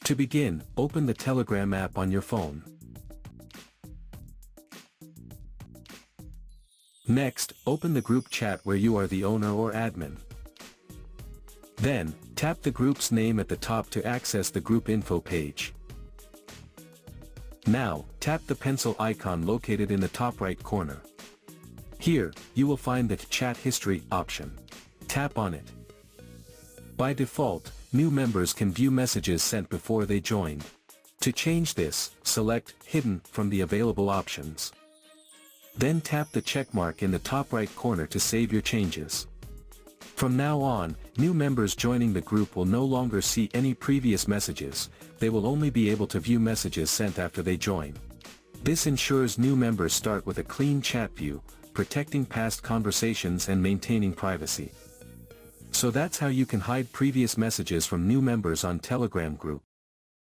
To begin, open the Telegram app on your phone. Next, open the group chat where you are the owner or admin. Then, tap the group's name at the top to access the group info page. Now, tap the pencil icon located in the top right corner. Here, you will find the Chat History option. Tap on it. By default, new members can view messages sent before they joined. To change this, select Hidden from the available options. Then tap the checkmark in the top right corner to save your changes. From now on, new members joining the group will no longer see any previous messages, they will only be able to view messages sent after they join. This ensures new members start with a clean chat view, protecting past conversations and maintaining privacy. So that's how you can hide previous messages from new members on Telegram group.